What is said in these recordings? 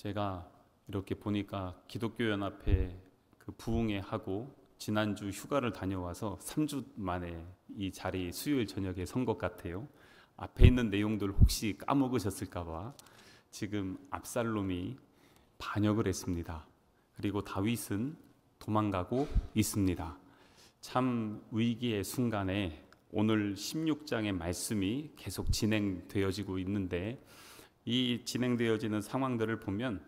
제가 이렇게 보니까 기독교연합회 그 부흥회 하고 지난주 휴가를 다녀와서 3주 만에 이 자리 수요일 저녁에 선 것 같아요. 앞에 있는 내용들 혹시 까먹으셨을까봐 지금 압살롬이 반역을 했습니다. 그리고 다윗은 도망가고 있습니다. 참 위기의 순간에 오늘 16장의 말씀이 계속 진행되어지고 있는데, 이 진행되어지는 상황들을 보면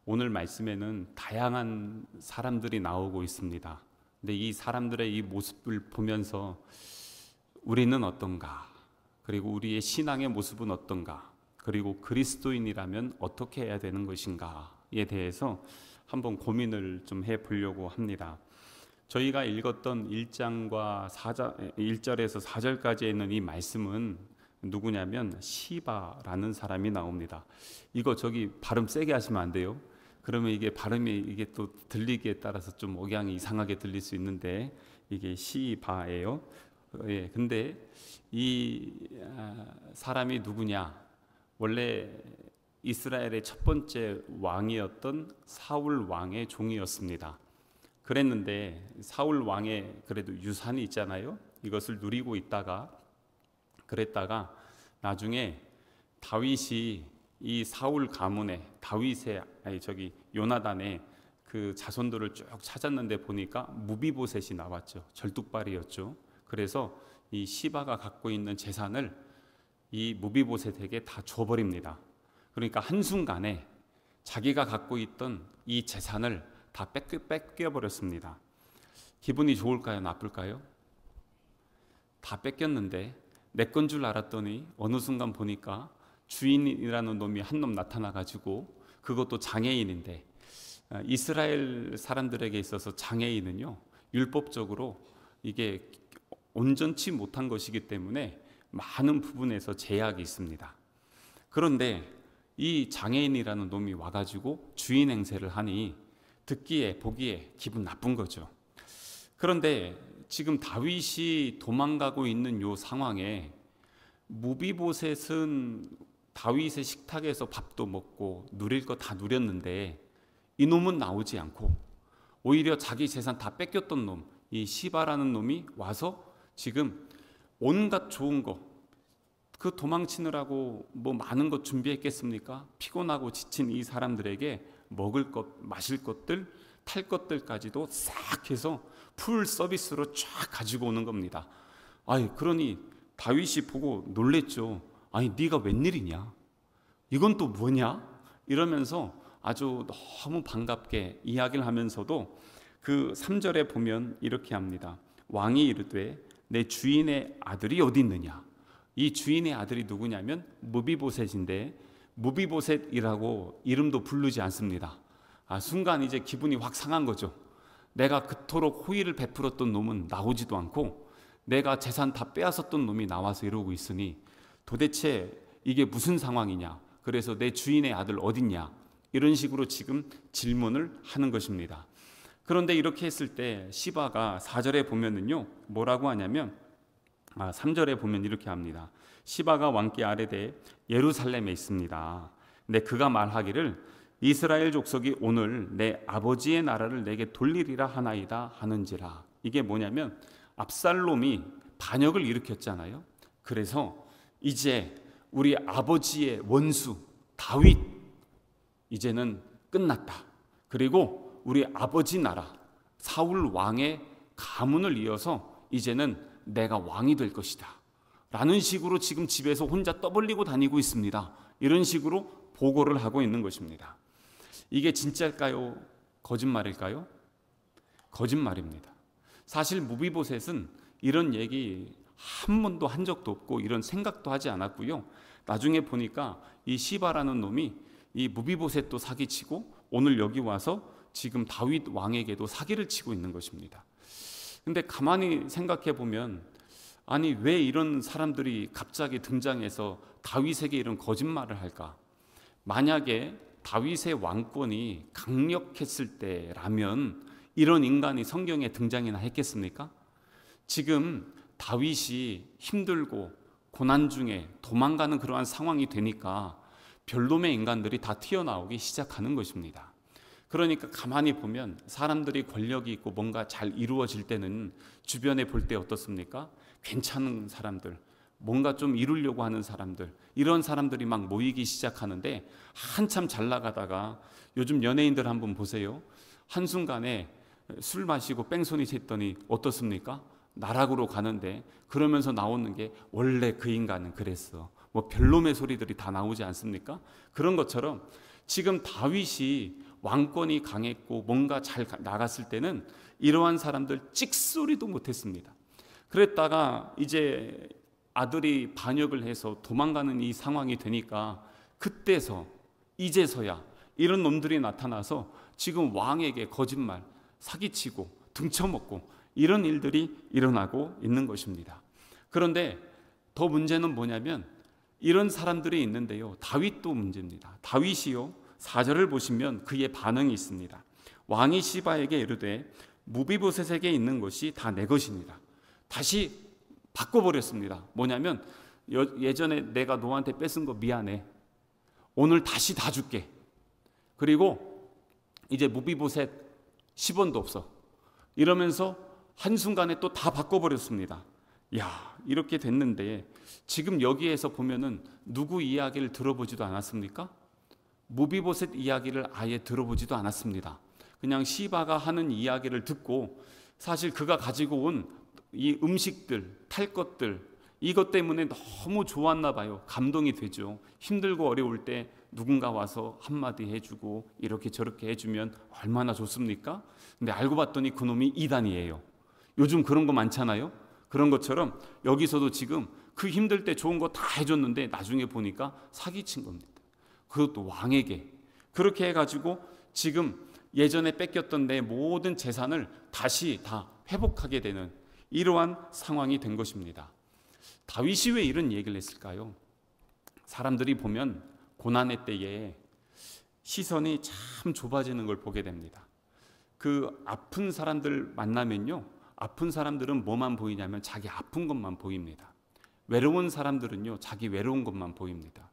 오늘 말씀에는 다양한 사람들이 나오고 있습니다. 근데 이 사람들의 이 모습을 보면서 우리는 어떤가, 그리고 우리의 신앙의 모습은 어떤가, 그리고 그리스도인이라면 어떻게 해야 되는 것인가에 대해서 한번 고민을 좀 해보려고 합니다. 저희가 읽었던 1장과 1절에서 4절까지 있는 이 말씀은 누구냐면 시바라는 사람이 나옵니다. 이거 저기 발음 세게 하시면 안 돼요. 그러면 이게 발음이 이게 또 들리기에 따라서 좀 억양이 이상하게 들릴 수 있는데 이게 시바예요. 예, 근데 이 사람이 누구냐? 원래 이스라엘의 첫 번째 왕이었던 사울 왕의 종이었습니다. 그랬는데 사울 왕의 그래도 유산이 있잖아요. 이것을 누리고 있다가 그랬다가 나중에 다윗이 이 사울 가문의 요나단의 그 자손들을 쭉 찾았는데 보니까 무비보셋이 나왔죠. 절뚝발이었죠. 그래서 이 시바가 갖고 있는 재산을 이 무비보셋에게 다 줘버립니다. 그러니까 한순간에 자기가 갖고 있던 이 재산을 다 뺏겨버렸습니다. 기분이 좋을까요? 나쁠까요? 다 뺏겼는데 내 건 줄 알았더니 어느 순간 보니까 주인이라는 놈이 한 놈 나타나가지고, 그것도 장애인인데, 이스라엘 사람들에게 있어서 장애인은요 율법적으로 이게 온전치 못한 것이기 때문에 많은 부분에서 제약이 있습니다. 그런데 이 장애인이라는 놈이 와가지고 주인 행세를 하니 듣기에 보기에 기분 나쁜 거죠. 그런데 지금 다윗이 도망가고 있는 이 상황에 무비보셋은 다윗의 식탁에서 밥도 먹고 누릴 거 다 누렸는데 이놈은 나오지 않고 오히려 자기 재산 다 뺏겼던 놈, 이 시바라는 놈이 와서 지금 온갖 좋은 거, 그 도망치느라고 뭐 많은 것 준비했겠습니까? 피곤하고 지친 이 사람들에게 먹을 것, 마실 것들, 탈 것들까지도 싹 해서 풀 서비스로 쫙 가지고 오는 겁니다. 그러니 다윗이 보고 놀랬죠. 네가 웬일이냐? 이건 또 뭐냐? 이러면서 아주 너무 반갑게 이야기를 하면서도 그 3절에 보면 이렇게 합니다. 왕이 이르되 내 주인의 아들이 어디 있느냐? 이 주인의 아들이 누구냐면 무비보셋인데, 무비보셋이라고 이름도 부르지 않습니다. 순간 이제 기분이 확 상한 거죠. 내가 그토록 호의를 베풀었던 놈은 나오지도 않고 내가 재산 다 빼앗았던 놈이 나와서 이러고 있으니 도대체 이게 무슨 상황이냐? 그래서 내 주인의 아들 어딨냐? 이런 식으로 지금 질문을 하는 것입니다. 그런데 이렇게 했을 때 시바가 4절에 보면은요 뭐라고 하냐면 3절에 보면 이렇게 합니다. 시바가 왕께 아뢰되 예루살렘에 있습니다. 근데 그가 말하기를 이스라엘 족속이 오늘 내 아버지의 나라를 내게 돌리리라 하나이다 하는지라. 이게 뭐냐면 압살롬이 반역을 일으켰잖아요. 그래서 이제 우리 아버지의 원수 다윗 이제는 끝났다. 그리고 우리 아버지 나라 사울 왕의 가문을 이어서 이제는 내가 왕이 될 것이다 라는 식으로 지금 집에서 혼자 떠벌리고 다니고 있습니다. 이런 식으로 보고를 하고 있는 것입니다. 이게 진짜일까요? 거짓말일까요? 거짓말입니다. 사실 무비보셋은 이런 얘기 한 번도 한 적도 없고 이런 생각도 하지 않았고요. 나중에 보니까 이 시바라는 놈이 이 무비보셋도 사기치고 오늘 여기 와서 지금 다윗 왕에게도 사기를 치고 있는 것입니다. 근데 가만히 생각해 보면 왜 이런 사람들이 갑자기 등장해서 다윗에게 이런 거짓말을 할까? 만약에 다윗의 왕권이 강력했을 때라면 이런 인간이 성경에 등장이나 했겠습니까? 지금 다윗이 힘들고 고난 중에 도망가는 그러한 상황이 되니까 별놈의 인간들이 다 튀어나오기 시작하는 것입니다. 그러니까 가만히 보면 사람들이 권력이 있고 뭔가 잘 이루어질 때는 주변에 볼 때 어떻습니까? 괜찮은 사람들, 뭔가 좀 이루려고 하는 사람들, 이런 사람들이 막 모이기 시작하는데, 한참 잘 나가다가 요즘 연예인들 한번 보세요. 한순간에 술 마시고 뺑소니 쳤더니 어떻습니까? 나락으로 가는데, 그러면서 나오는 게 원래 그 인간은 그랬어, 뭐 별놈의 소리들이 다 나오지 않습니까? 그런 것처럼 지금 다윗이 왕권이 강했고 뭔가 잘 나갔을 때는 이러한 사람들 찍소리도 못했습니다. 그랬다가 이제 아들이 반역을 해서 도망가는 이 상황이 되니까, 그때서 이제서야 이런 놈들이 나타나서 지금 왕에게 거짓말, 사기치고 등쳐먹고 이런 일들이 일어나고 있는 것입니다. 그런데 더 문제는 뭐냐면 이런 사람들이 있는데요, 다윗도 문제입니다. 다윗이요, 4절을 보시면 그의 반응이 있습니다. 왕이 시바에게 이르되 무비보셋에게 있는 것이 다 내 것이니라. 다시 바꿔버렸습니다. 뭐냐면 예전에 내가 너한테 뺏은 거 미안해, 오늘 다시 다 줄게. 그리고 이제 무비보셋 10원도 없어, 이러면서 한순간에 또 다 바꿔버렸습니다. 야, 이렇게 됐는데 지금 여기에서 보면은 누구 이야기를 들어보지도 않았습니까? 무비보셋 이야기를 아예 들어보지도 않았습니다. 그냥 시바가 하는 이야기를 듣고, 사실 그가 가지고 온 이 음식들, 탈 것들, 이것 때문에 너무 좋았나 봐요. 감동이 되죠. 힘들고 어려울 때 누군가 와서 한마디 해주고 이렇게 저렇게 해주면 얼마나 좋습니까? 근데 알고 봤더니 그놈이 이단이에요. 요즘 그런 거 많잖아요. 그런 것처럼 여기서도 지금 그 힘들 때 좋은 거 다 해줬는데 나중에 보니까 사기친 겁니다. 그것도 왕에게. 그렇게 해가지고 지금 예전에 뺏겼던 내 모든 재산을 다시 다 회복하게 되는 이러한 상황이 된 것입니다. 다윗이 왜 이런 얘기를 했을까요? 사람들이 보면 고난의 때에 시선이 참 좁아지는 걸 보게 됩니다. 그 아픈 사람들 만나면요, 아픈 사람들은 뭐만 보이냐면 자기 아픈 것만 보입니다. 외로운 사람들은요, 자기 외로운 것만 보입니다.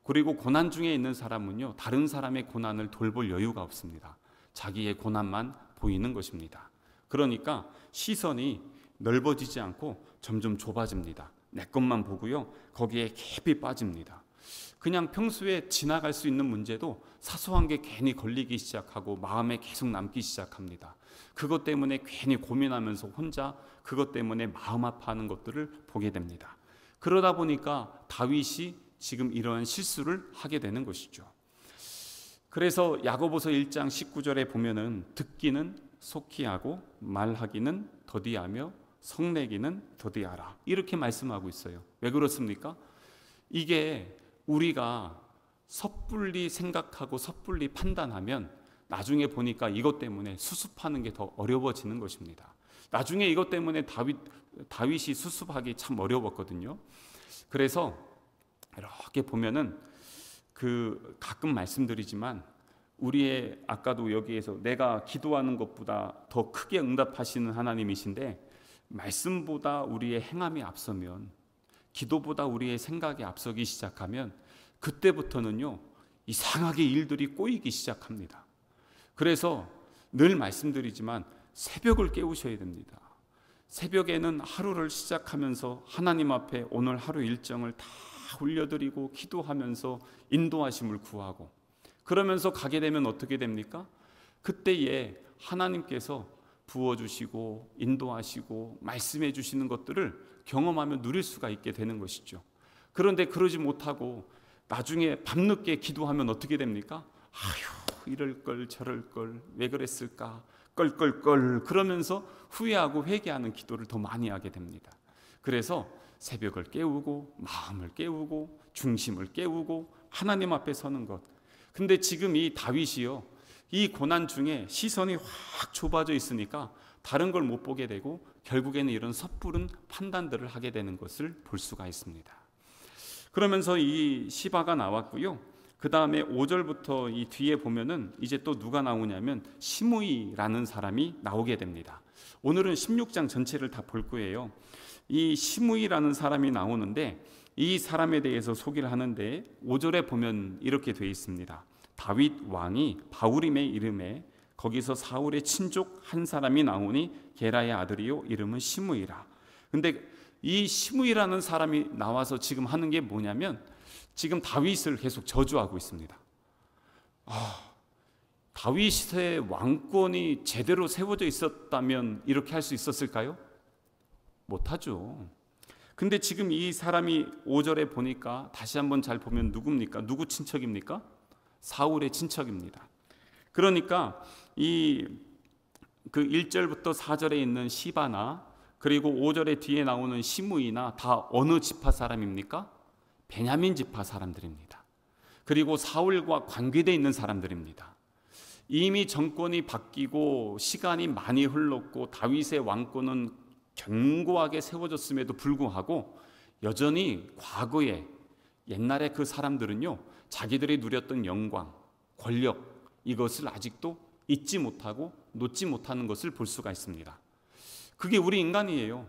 그리고 고난 중에 있는 사람은요, 다른 사람의 고난을 돌볼 여유가 없습니다. 자기의 고난만 보이는 것입니다. 그러니까 시선이 넓어지지 않고 점점 좁아집니다. 내 것만 보고요, 거기에 깊이 빠집니다. 그냥 평소에 지나갈 수 있는 문제도 사소한 게 괜히 걸리기 시작하고 마음에 계속 남기 시작합니다. 그것 때문에 괜히 고민하면서 혼자 그것 때문에 마음 아파하는 것들을 보게 됩니다. 그러다 보니까 다윗이 지금 이러한 실수를 하게 되는 것이죠. 그래서 야고보서 1장 19절에 보면은 듣기는 속히 하고 말하기는 더디하며 성내기는 더디하라, 이렇게 말씀하고 있어요. 왜 그렇습니까? 이게 우리가 섣불리 생각하고 섣불리 판단하면 나중에 보니까 이것 때문에 수습하는 게 더 어려워지는 것입니다. 나중에 이것 때문에 다윗이 수습하기 참 어려웠거든요. 그래서 이렇게 보면은 가끔 말씀드리지만 우리의, 아까도 여기에서 내가 기도하는 것보다 더 크게 응답하시는 하나님이신데, 말씀보다 우리의 행함이 앞서면, 기도보다 우리의 생각이 앞서기 시작하면 그때부터는요, 이상하게 일들이 꼬이기 시작합니다. 그래서 늘 말씀드리지만 새벽을 깨우셔야 됩니다. 새벽에는 하루를 시작하면서 하나님 앞에 오늘 하루 일정을 다 올려드리고 기도하면서 인도하심을 구하고, 그러면서 가게 되면 어떻게 됩니까? 그때에 하나님께서 부어주시고 인도하시고 말씀해 주시는 것들을 경험하며 누릴 수가 있게 되는 것이죠. 그런데 그러지 못하고 나중에 밤늦게 기도하면 어떻게 됩니까? 아휴, 이럴 걸 저럴 걸 왜 그랬을까 껄껄껄 그러면서 후회하고 회개하는 기도를 더 많이 하게 됩니다. 그래서 새벽을 깨우고 마음을 깨우고 중심을 깨우고 하나님 앞에 서는 것. 근데 지금 이 다윗이요, 이 고난 중에 시선이 확 좁아져 있으니까 다른 걸 못 보게 되고 결국에는 이런 섣부른 판단들을 하게 되는 것을 볼 수가 있습니다. 그러면서 이 시바가 나왔고요. 그 다음에 5절부터 이 뒤에 보면은 이제 또 누가 나오냐면 시므이라는 사람이 나오게 됩니다. 오늘은 16장 전체를 다 볼 거예요. 이 시므이라는 사람이 나오는데 이 사람에 대해서 소개를 하는데 5절에 보면 이렇게 되어 있습니다. 다윗 왕이 바울임의 이름에 거기서 사울의 친족 한 사람이 나오니 게라의 아들이요 이름은 시므이라. 근데 이 시므이라는 사람이 나와서 지금 하는 게 뭐냐면 지금 다윗을 계속 저주하고 있습니다. 다윗의 왕권이 제대로 세워져 있었다면 이렇게 할 수 있었을까요? 못하죠. 근데 지금 이 사람이 5절에 보니까 다시 한번 잘 보면 누굽니까? 누구 친척입니까? 사울의 친척입니다. 그러니까 그 1절부터 4절에 있는 시바나 그리고 5절에 뒤에 나오는 시므이나 다 어느 지파 사람입니까? 베냐민 지파 사람들입니다. 그리고 사울과 관계되어 있는 사람들입니다. 이미 정권이 바뀌고 시간이 많이 흘렀고 다윗의 왕권은 견고하게 세워졌음에도 불구하고 여전히 과거에 옛날에 그 사람들은요 자기들이 누렸던 영광, 권력 이것을 아직도 잊지 못하고 놓지 못하는 것을 볼 수가 있습니다. 그게 우리 인간이에요.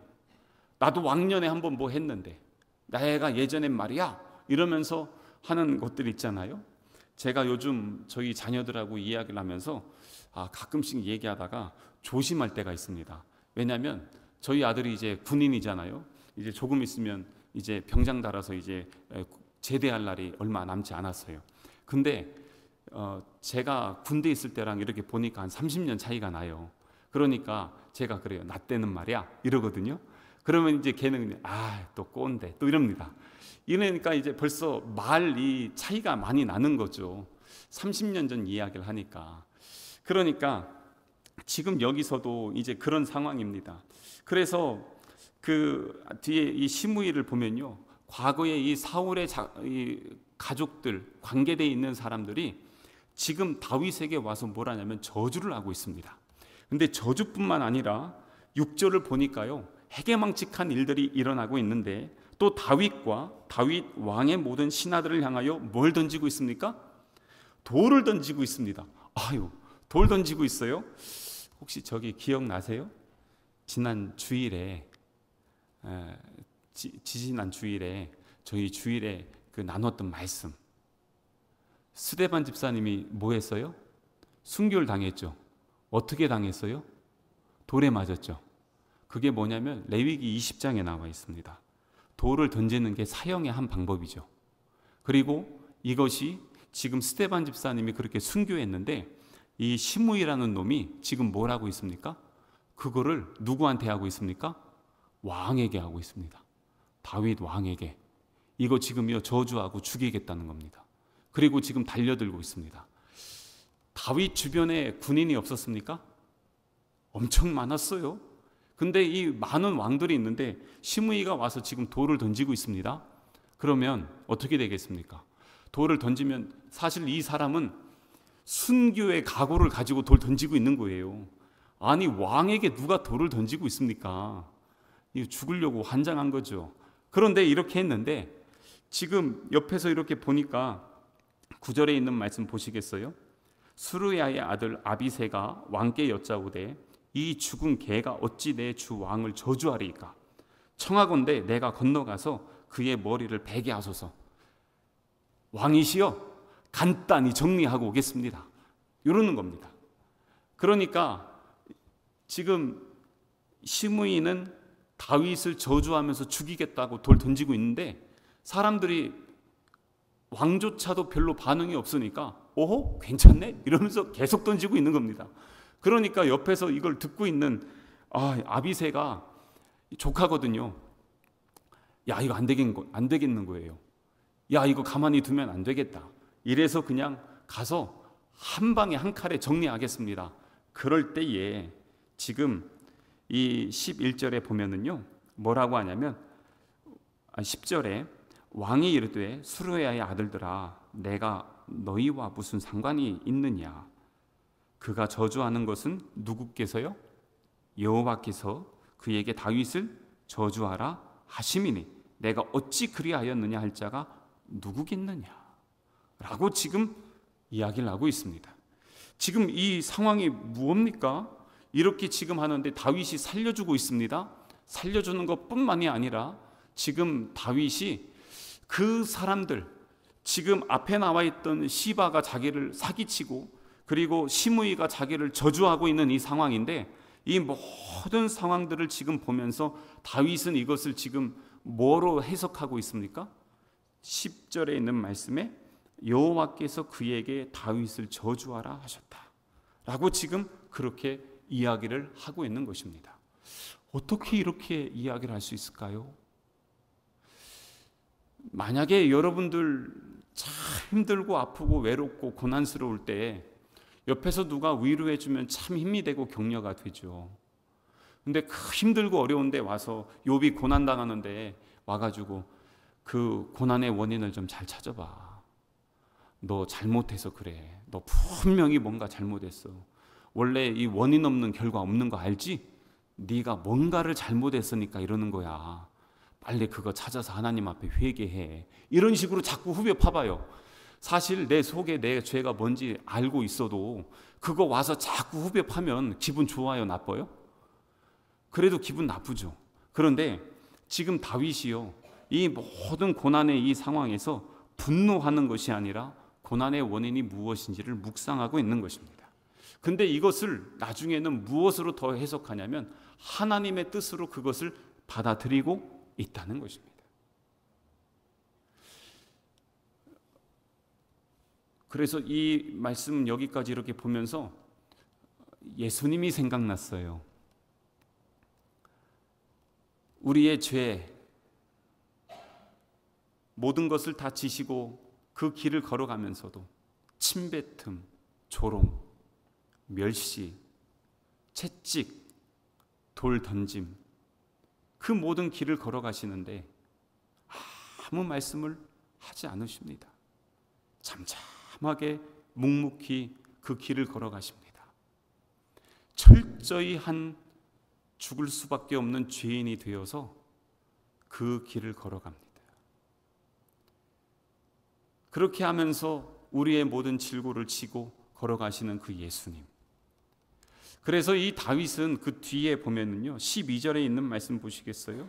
나도 왕년에 한번 뭐 했는데 내가 예전엔 말이야 이러면서 하는 것들 있잖아요. 제가 요즘 저희 자녀들하고 이야기를 하면서 가끔씩 얘기하다가 조심할 때가 있습니다. 왜냐하면 저희 아들이 이제 군인이잖아요. 이제 조금 있으면 이제 병장 달아서 이제 제대할 날이 얼마 남지 않았어요. 근데 제가 군대 있을 때랑 이렇게 보니까 한 30년 차이가 나요. 그러니까 제가 그래요. 나 때는 말이야 이러거든요. 그러면 이제 걔는 또 꼰대 또 이럽니다. 이러니까 이제 벌써 말이 차이가 많이 나는 거죠. 30년 전 이야기를 하니까. 그러니까 지금 여기서도 이제 그런 상황입니다. 그래서 그 뒤에 이 시므이를 보면요, 과거에 이 사울의 이 가족들 관계되어 있는 사람들이 지금 다윗에게 와서 뭘 하냐면 저주를 하고 있습니다. 근데 저주뿐만 아니라 6절을 보니까요 해괴망측한 일들이 일어나고 있는데 또 다윗과 다윗 왕의 모든 신하들을 향하여 뭘 던지고 있습니까? 돌을 던지고 있습니다. 돌 던지고 있어요? 혹시 저기 기억나세요? 지난 주일에 지난 주일에 저희 주일에 그 나눴던 말씀, 스데반 집사님이 뭐 했어요? 순교를 당했죠. 어떻게 당했어요? 돌에 맞았죠. 그게 뭐냐면 레위기 20장에 나와 있습니다. 돌을 던지는 게 사형의 한 방법이죠. 그리고 이것이 지금 스데반 집사님이 그렇게 순교했는데 이 시므이라는 놈이 지금 뭘 하고 있습니까? 그거를 누구한테 하고 있습니까? 왕에게 하고 있습니다. 다윗 왕에게. 이거 지금요 저주하고 죽이겠다는 겁니다. 그리고 지금 달려들고 있습니다. 다윗 주변에 군인이 없었습니까? 엄청 많았어요. 근데 이 많은 왕들이 있는데 시므이가 와서 지금 돌을 던지고 있습니다. 그러면 어떻게 되겠습니까? 돌을 던지면 사실 이 사람은 순교의 각오를 가지고 돌 던지고 있는 거예요. 아니 왕에게 누가 돌을 던지고 있습니까? 이거 죽으려고 환장한 거죠. 그런데 이렇게 했는데 지금 옆에서 이렇게 보니까 9절에 있는 말씀 보시겠어요? 수르야의 아들 아비새가 왕께 여짜오되 이 죽은 개가 어찌 내 주 왕을 저주하리이까? 청하건대 내가 건너가서 그의 머리를 베게 하소서. 왕이시여 간단히 정리하고 오겠습니다. 이러는 겁니다. 그러니까 지금 시므이는 다윗을 저주하면서 죽이겠다고 돌 던지고 있는데 사람들이 왕조차도 별로 반응이 없으니까 오호 괜찮네 이러면서 계속 던지고 있는 겁니다. 그러니까 옆에서 이걸 듣고 있는 아비새가 조카거든요. 야 이거 안 되겠는 거예요. 야 이거 가만히 두면 안 되겠다. 이래서 그냥 가서 한 방에 한 칼에 정리하겠습니다. 그럴 때에 지금 이 11절에 보면은요 뭐라고 하냐면 10절에 왕이 이르되 수르야의 아들들아 내가 너희와 무슨 상관이 있느냐? 그가 저주하는 것은 누구께서요? 여호와께서 그에게 다윗을 저주하라 하심이니 내가 어찌 그리하였느냐 할 자가 누구겠느냐? 라고 지금 이야기를 하고 있습니다. 지금 이 상황이 무엇입니까? 이렇게 지금 하는데 다윗이 살려주고 있습니다. 살려주는 것뿐만이 아니라 지금 다윗이 그 사람들, 지금 앞에 나와 있던 시바가 자기를 사기치고 그리고 시므이가 자기를 저주하고 있는 이 상황인데, 이 모든 상황들을 지금 보면서 다윗은 이것을 지금 뭐로 해석하고 있습니까? 10절에 있는 말씀에 여호와께서 그에게 다윗을 저주하라 하셨다 라고 지금 그렇게 이야기를 하고 있는 것입니다. 어떻게 이렇게 이야기를 할 수 있을까요? 만약에 여러분들 참 힘들고 아프고 외롭고 고난스러울 때 옆에서 누가 위로해 주면 참 힘이 되고 격려가 되죠. 근데 힘들고 어려운데 와서 욥이 고난 당하는데 와가지고 그 고난의 원인을 좀 잘 찾아봐. 너 잘못해서 그래. 너 분명히 뭔가 잘못했어. 원래 이 원인 없는 결과 없는 거 알지? 네가 뭔가를 잘못했으니까 이러는 거야. 빨리 그거 찾아서 하나님 앞에 회개해. 이런 식으로 자꾸 후벼 파봐요. 사실 내 속에 내 죄가 뭔지 알고 있어도 그거 와서 자꾸 후벼 파면 기분 좋아요, 나빠요? 그래도 기분 나쁘죠. 그런데 지금 다윗이요, 이 모든 고난의 이 상황에서 분노하는 것이 아니라 고난의 원인이 무엇인지를 묵상하고 있는 것입니다. 근데 이것을 나중에는 무엇으로 더 해석하냐면 하나님의 뜻으로 그것을 받아들이고 있다는 것입니다. 그래서 이 말씀 여기까지 이렇게 보면서 예수님이 생각났어요. 우리의 죄, 모든 것을 다 지시고 그 길을 걸어가면서도 침뱉음, 조롱, 멸시, 채찍, 돌 던짐, 그 모든 길을 걸어가시는데 아무 말씀을 하지 않으십니다. 잠잠하게 묵묵히 그 길을 걸어가십니다. 철저히 한 죽을 수밖에 없는 죄인이 되어서 그 길을 걸어갑니다. 그렇게 하면서 우리의 모든 질고를 지고 걸어가시는 그 예수님. 그래서 이 다윗은 그 뒤에 보면은요, 12절에 있는 말씀 보시겠어요?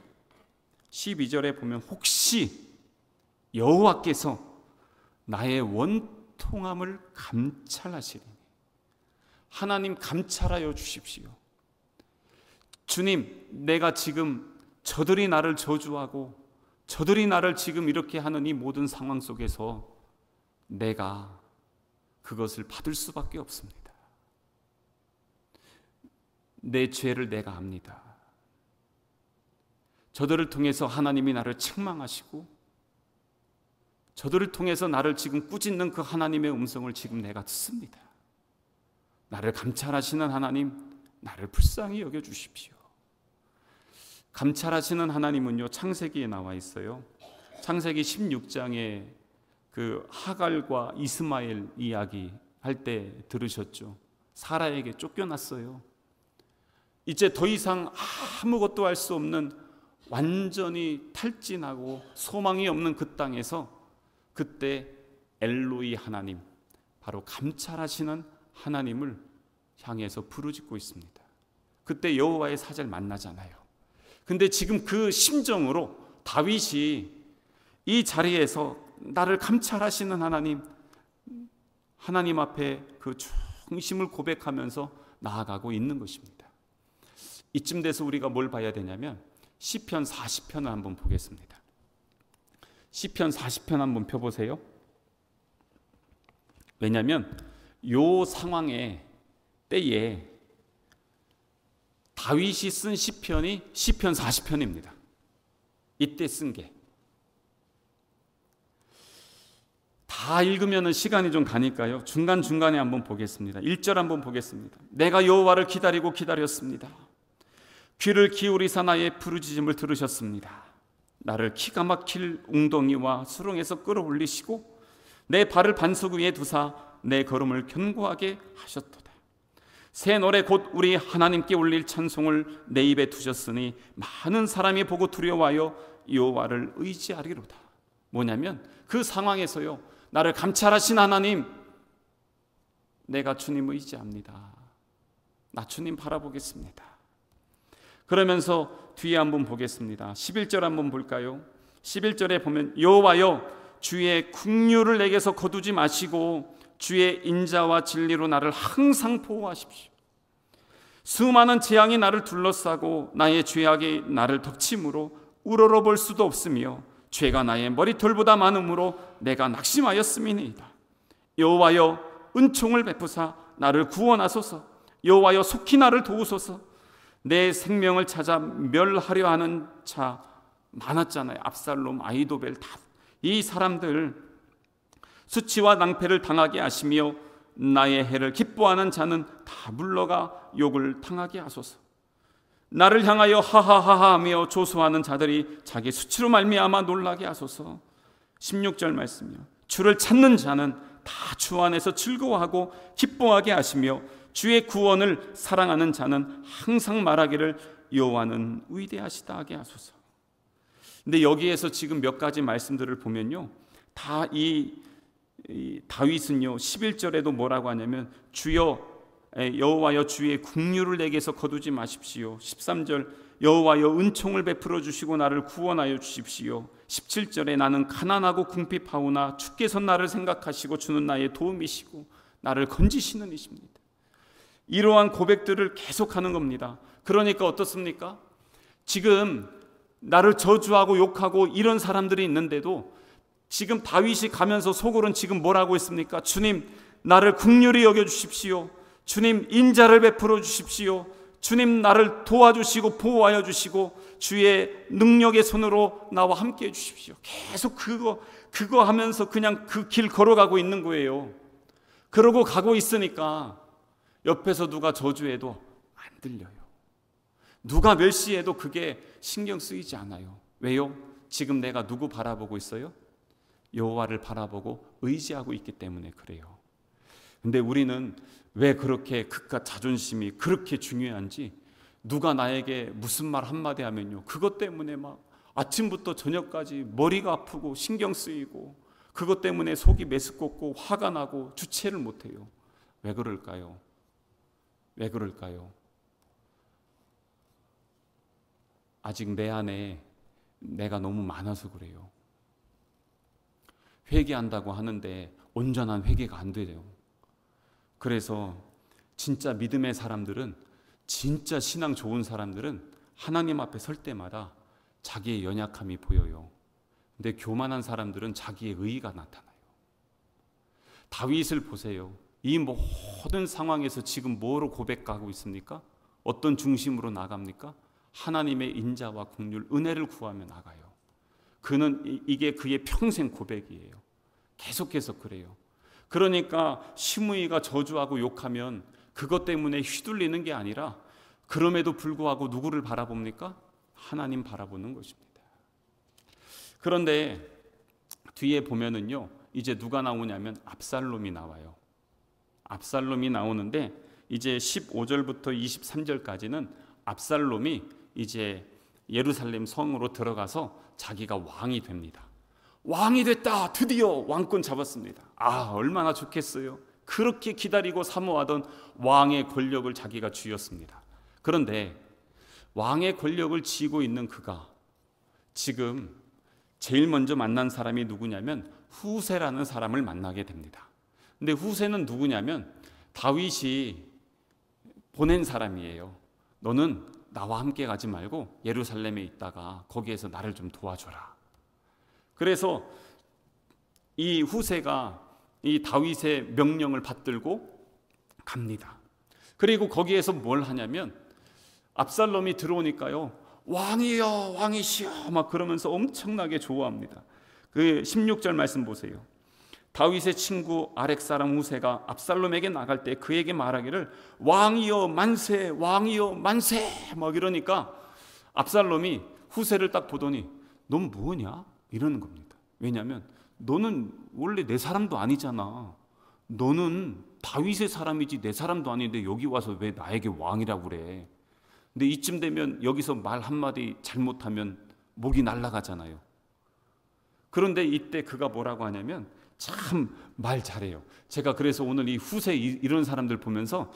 12절에 보면 혹시 여호와께서 나의 원통함을 감찰하시리니, 하나님 감찰하여 주십시오. 주님, 내가 지금 저들이 나를 저주하고 저들이 나를 지금 이렇게 하는 이 모든 상황 속에서 내가 그것을 받을 수밖에 없습니다. 내 죄를 내가 압니다. 저들을 통해서 하나님이 나를 책망하시고 저들을 통해서 나를 지금 꾸짖는 그 하나님의 음성을 지금 내가 듣습니다. 나를 감찰하시는 하나님, 나를 불쌍히 여겨주십시오. 감찰하시는 하나님은요, 창세기에 나와 있어요. 창세기 16장에 그 하갈과 이스마엘 이야기 할 때 들으셨죠? 사라에게 쫓겨났어요. 이제 더 이상 아무것도 할 수 없는 완전히 탈진하고 소망이 없는 그 땅에서 그때 엘로이 하나님, 바로 감찰하시는 하나님을 향해서 부르짖고 있습니다. 그때 여호와의 사자를 만나잖아요. 근데 지금 그 심정으로 다윗이 이 자리에서 나를 감찰하시는 하나님 앞에 그 중심을 고백하면서 나아가고 있는 것입니다. 이쯤 돼서 우리가 뭘 봐야 되냐면 시편 40편을 한번 보겠습니다. 시편 40편 한번 펴보세요. 왜냐하면 이 상황에 때에 다윗이 쓴 시편이 시편 40편입니다. 이때 쓴 게. 다 읽으면 시간이 좀 가니까요, 중간중간에 한번 보겠습니다. 1절 한번 보겠습니다. 내가 여호와를 기다리고 기다렸습니다. 귀를 기울이사 나의 부르짖음을 들으셨습니다. 나를 기가 막힐 웅덩이와 수렁에서 끌어올리시고 내 발을 반석 위에 두사 내 걸음을 견고하게 하셨도다. 새 노래 곧 우리 하나님께 올릴 찬송을 내 입에 두셨으니 많은 사람이 보고 두려워하여 여호와를 의지하리로다. 뭐냐면 그 상황에서요, 나를 감찰하신 하나님, 내가 주님 의지합니다. 나 주님 바라보겠습니다. 그러면서 뒤에 한번 보겠습니다. 11절 한번 볼까요? 11절에 보면 여호와여 주의 긍휼을 내게서 거두지 마시고 주의 인자와 진리로 나를 항상 보호하십시오. 수많은 재앙이 나를 둘러싸고 나의 죄악이 나를 덮침으로 우러러볼 수도 없으며 죄가 나의 머리털보다 많으므로 내가 낙심하였음이니이다. 여호와여 은총을 베푸사 나를 구원하소서. 여호와여 속히 나를 도우소서. 내 생명을 찾아 멸하려 하는 자 많았잖아요. 압살롬, 아히도벨, 다 이 사람들 수치와 낭패를 당하게 하시며 나의 해를 기뻐하는 자는 다 물러가 욕을 당하게 하소서. 나를 향하여 하하하하하며 조소하는 자들이 자기 수치로 말미암아 놀라게 하소서. 16절 말씀이요. 주를 찾는 자는 다 주 안에서 즐거워하고 기뻐하게 하시며 주의 구원을 사랑하는 자는 항상 말하기를 여호와는 위대하시다 하게 하소서. 근데 여기에서 지금 몇 가지 말씀들을 보면요, 다 이 다윗은요 11절에도 뭐라고 하냐면 주여 여호와여 주의 긍휼을 내게서 거두지 마십시오. 13절 여호와여 은총을 베풀어 주시고 나를 구원하여 주십시오. 17절에 나는 가난하고 궁핍하오나 주께서 나를 생각하시고 주는 나의 도움이시고 나를 건지시는 이십니다. 이러한 고백들을 계속하는 겁니다. 그러니까 어떻습니까? 지금 나를 저주하고 욕하고 이런 사람들이 있는데도 지금 다윗이 가면서 속으로는 지금 뭐라고 했습니까? 주님 나를 긍휼히 여겨주십시오. 주님 인자를 베풀어 주십시오. 주님 나를 도와주시고 보호하여 주시고 주의 능력의 손으로 나와 함께 해주십시오. 계속 그거 하면서 그냥 그 길 걸어가고 있는 거예요. 그러고 가고 있으니까 옆에서 누가 저주해도 안 들려요. 누가 멸시해도 그게 신경 쓰이지 않아요. 왜요? 지금 내가 누구 바라보고 있어요? 여호와를 바라보고 의지하고 있기 때문에 그래요. 근데 우리는 왜 그렇게 그깟 자존심이 그렇게 중요한지, 누가 나에게 무슨 말 한마디 하면요 그것 때문에 막 아침부터 저녁까지 머리가 아프고 신경 쓰이고 그것 때문에 속이 메스껍고 화가 나고 주체를 못해요. 왜 그럴까요? 왜 그럴까요? 아직 내 안에 내가 너무 많아서 그래요. 회개한다고 하는데 온전한 회개가 안 돼요. 그래서 진짜 믿음의 사람들은, 진짜 신앙 좋은 사람들은 하나님 앞에 설 때마다 자기의 연약함이 보여요. 근데 교만한 사람들은 자기의 의의가 나타나요. 다윗을 보세요. 이 모든 상황에서 지금 뭐로 고백하고 있습니까? 어떤 중심으로 나갑니까? 하나님의 인자와 긍휼, 은혜를 구하며 나가요. 그는 이게 그의 평생 고백이에요. 계속해서 그래요. 그러니까 시므이가 저주하고 욕하면 그것 때문에 휘둘리는 게 아니라, 그럼에도 불구하고 누구를 바라봅니까? 하나님 바라보는 것입니다. 그런데 뒤에 보면은요, 이제 누가 나오냐면 압살롬이 나와요. 압살롬이 나오는데 이제 15절부터 23절까지는 압살롬이 이제 예루살렘 성으로 들어가서 자기가 왕이 됩니다. 왕이 됐다. 드디어 왕권 잡았습니다. 아, 얼마나 좋겠어요. 그렇게 기다리고 사모하던 왕의 권력을 자기가 쥐었습니다. 그런데 왕의 권력을 쥐고 있는 그가 지금 제일 먼저 만난 사람이 누구냐면 후세라는 사람을 만나게 됩니다. 근데 후세는 누구냐면 다윗이 보낸 사람이에요. 너는 나와 함께 가지 말고 예루살렘에 있다가 거기에서 나를 좀 도와줘라. 그래서 이 후세가 이 다윗의 명령을 받들고 갑니다. 그리고 거기에서 뭘 하냐면 압살롬이 들어오니까요, 왕이여 왕이시여 막 그러면서 엄청나게 좋아합니다. 그 16절 말씀 보세요. 다윗의 친구 아렉 사람 후세가 압살롬에게 나갈 때 그에게 말하기를 왕이여 만세 왕이여 만세 막 이러니까 압살롬이 후세를 딱 보더니 넌 뭐냐 이러는 겁니다. 왜냐하면 너는 원래 내 사람도 아니잖아. 너는 다윗의 사람이지 내 사람도 아닌데 여기 와서 왜 나에게 왕이라고 그래. 근데 이쯤 되면 여기서 말 한마디 잘못하면 목이 날아가잖아요. 그런데 이때 그가 뭐라고 하냐면 참 말 잘해요. 제가 그래서 오늘 이 후세 이런 사람들 보면서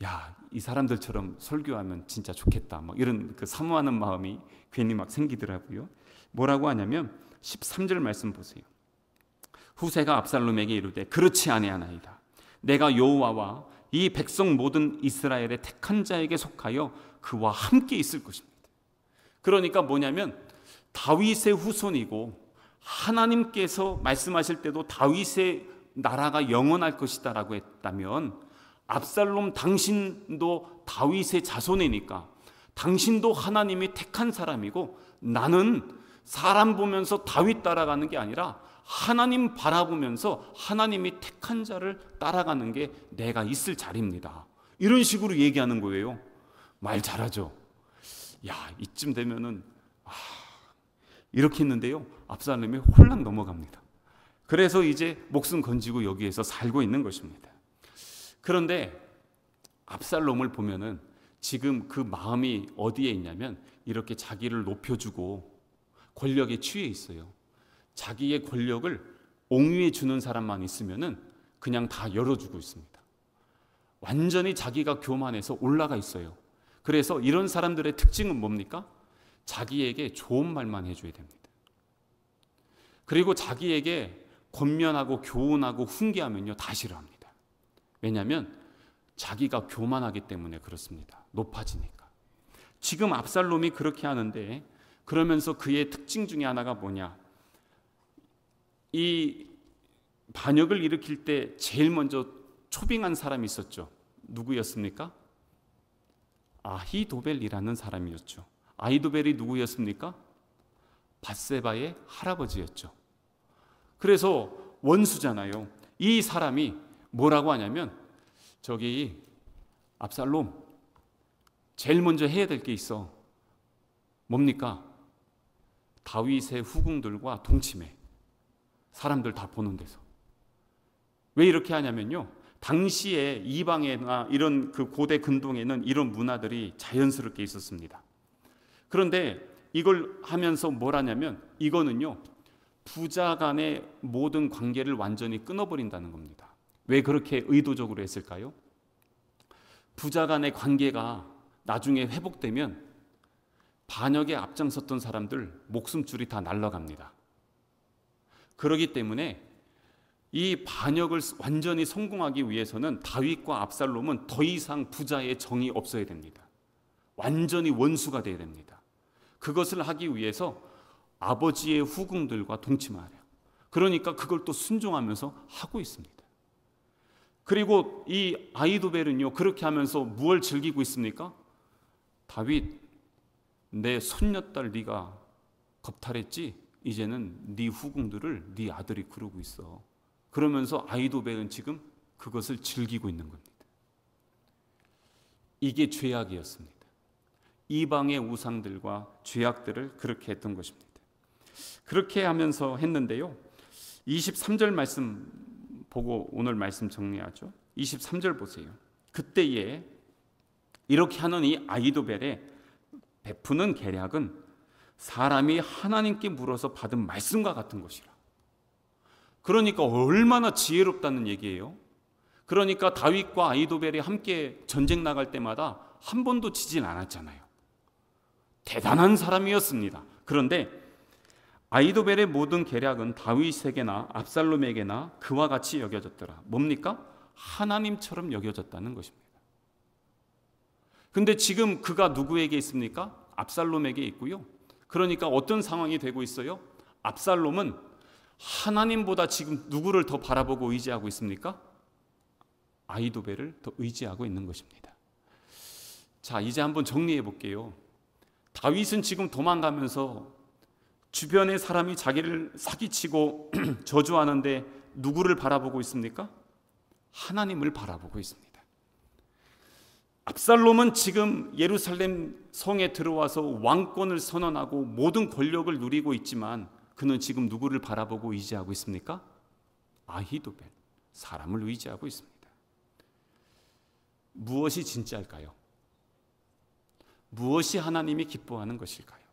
야, 이 사람들처럼 설교하면 진짜 좋겠다 막 이런 그 사모하는 마음이 괜히 막 생기더라고요. 뭐라고 하냐면 13절 말씀 보세요. 후세가 압살롬에게 이르되 그렇지 아니하나이다. 내가 여호와와 이 백성 모든 이스라엘의 택한 자에게 속하여 그와 함께 있을 것입니다. 그러니까 뭐냐면 다윗의 후손이고 하나님께서 말씀하실 때도 다윗의 나라가 영원할 것이다 라고 했다면 압살롬 당신도 다윗의 자손이니까 당신도 하나님이 택한 사람이고 나는 사람 보면서 다윗 따라가는 게 아니라 하나님 바라보면서 하나님이 택한 자를 따라가는 게 내가 있을 자리입니다. 이런 식으로 얘기하는 거예요. 말 잘하죠. 야, 이쯤 되면은 이렇게 했는데요, 압살롬이 홀랑 넘어갑니다. 그래서 이제 목숨 건지고 여기에서 살고 있는 것입니다. 그런데 압살롬을 보면은 지금 그 마음이 어디에 있냐면 이렇게 자기를 높여주고 권력에 취해 있어요. 자기의 권력을 옹위해 주는 사람만 있으면은 그냥 다 열어주고 있습니다. 완전히 자기가 교만해서 올라가 있어요. 그래서 이런 사람들의 특징은 뭡니까? 자기에게 좋은 말만 해줘야 됩니다. 그리고 자기에게 권면하고 교훈하고 훈계하면요 다 싫어합니다. 왜냐하면 자기가 교만하기 때문에 그렇습니다. 높아지니까. 지금 압살롬이 그렇게 하는데 그러면서 그의 특징 중에 하나가 뭐냐? 이 반역을 일으킬 때 제일 먼저 초빙한 사람이 있었죠. 누구였습니까? 아히도벨이라는 사람이었죠. 아히도벨이 누구였습니까? 밧세바의 할아버지였죠. 그래서 원수잖아요. 이 사람이 뭐라고 하냐면 저기 압살롬 제일 먼저 해야 될 게 있어. 뭡니까? 다윗의 후궁들과 동침해. 사람들 다 보는 데서. 왜 이렇게 하냐면요, 당시에 이방이나 이런 그 고대 근동에는 이런 문화들이 자연스럽게 있었습니다. 그런데 이걸 하면서 뭘 하냐면 이거는요 부자 간의 모든 관계를 완전히 끊어버린다는 겁니다. 왜 그렇게 의도적으로 했을까요? 부자 간의 관계가 나중에 회복되면 반역에 앞장섰던 사람들 목숨줄이 다 날아갑니다. 그렇기 때문에 이 반역을 완전히 성공하기 위해서는 다윗과 압살롬은 더 이상 부자의 정이 없어야 됩니다. 완전히 원수가 되어야 됩니다. 그것을 하기 위해서 아버지의 후궁들과 동침하래요. 그러니까 그걸 또 순종하면서 하고 있습니다. 그리고 이 아히도벨은요 그렇게 하면서 무엇을 즐기고 있습니까? 다윗, 내 손녀딸 네가 겁탈했지? 이제는 네 후궁들을 네 아들이 그러고 있어. 그러면서 아히도벨은 지금 그것을 즐기고 있는 겁니다. 이게 죄악이었습니다. 이방의 우상들과 죄악들을 그렇게 했던 것입니다. 그렇게 하면서 했는데요, 23절 말씀 보고 오늘 말씀 정리하죠. 23절 보세요. 그때에 이렇게 하는 이 아히도벨의 베푸는 계략은 사람이 하나님께 물어서 받은 말씀과 같은 것이라. 그러니까 얼마나 지혜롭다는 얘기예요. 그러니까 다윗과 아히도벨이 함께 전쟁 나갈 때마다 한 번도 지진 않았잖아요. 대단한 사람이었습니다. 그런데 아히도벨의 모든 계략은 다윗에게나 압살롬에게나 그와 같이 여겨졌더라. 뭡니까? 하나님처럼 여겨졌다는 것입니다. 근데 지금 그가 누구에게 있습니까? 압살롬에게 있고요. 그러니까 어떤 상황이 되고 있어요? 압살롬은 하나님보다 지금 누구를 더 바라보고 의지하고 있습니까? 아히도벨을 더 의지하고 있는 것입니다. 자, 이제 한번 정리해 볼게요. 다윗은 지금 도망가면서 주변의 사람이 자기를 사기치고 저주하는데 누구를 바라보고 있습니까? 하나님을 바라보고 있습니다. 압살롬은 지금 예루살렘 성에 들어와서 왕권을 선언하고 모든 권력을 누리고 있지만 그는 지금 누구를 바라보고 의지하고 있습니까? 아히도벨, 사람을 의지하고 있습니다. 무엇이 진짜일까요? 무엇이 하나님이 기뻐하는 것일까요?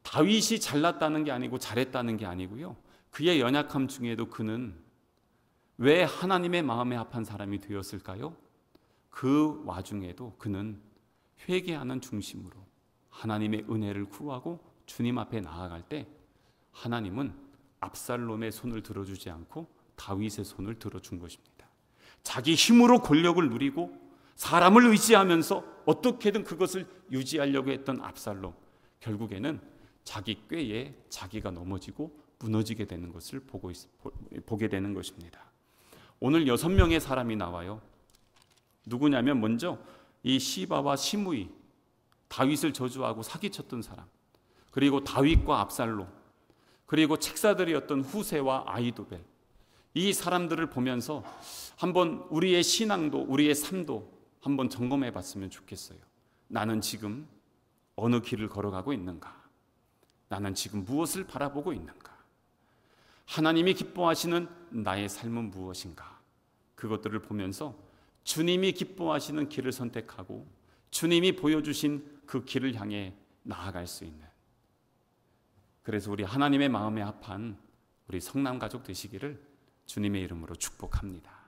다윗이 잘났다는 게 아니고 잘했다는 게 아니고요, 그의 연약함 중에도 그는 왜 하나님의 마음에 합한 사람이 되었을까요? 그 와중에도 그는 회개하는 중심으로 하나님의 은혜를 구하고 주님 앞에 나아갈 때 하나님은 압살롬의 손을 들어주지 않고 다윗의 손을 들어준 것입니다. 자기 힘으로 권력을 누리고 사람을 의지하면서 어떻게든 그것을 유지하려고 했던 압살롬, 결국에는 자기 꾀에 자기가 넘어지고 무너지게 되는 것을 보게 되는 것입니다. 오늘 6명의 사람이 나와요. 누구냐면 먼저 이 시바와 시므이, 다윗을 저주하고 사기쳤던 사람, 그리고 다윗과 압살롬, 그리고 책사들이었던 후세와 아히도벨, 이 사람들을 보면서 한번 우리의 신앙도 우리의 삶도 한번 점검해 봤으면 좋겠어요. 나는 지금 어느 길을 걸어가고 있는가? 나는 지금 무엇을 바라보고 있는가? 하나님이 기뻐하시는 나의 삶은 무엇인가? 그것들을 보면서 주님이 기뻐하시는 길을 선택하고 주님이 보여주신 그 길을 향해 나아갈 수 있는, 그래서 우리 하나님의 마음에 합한 우리 성남 가족 되시기를 주님의 이름으로 축복합니다.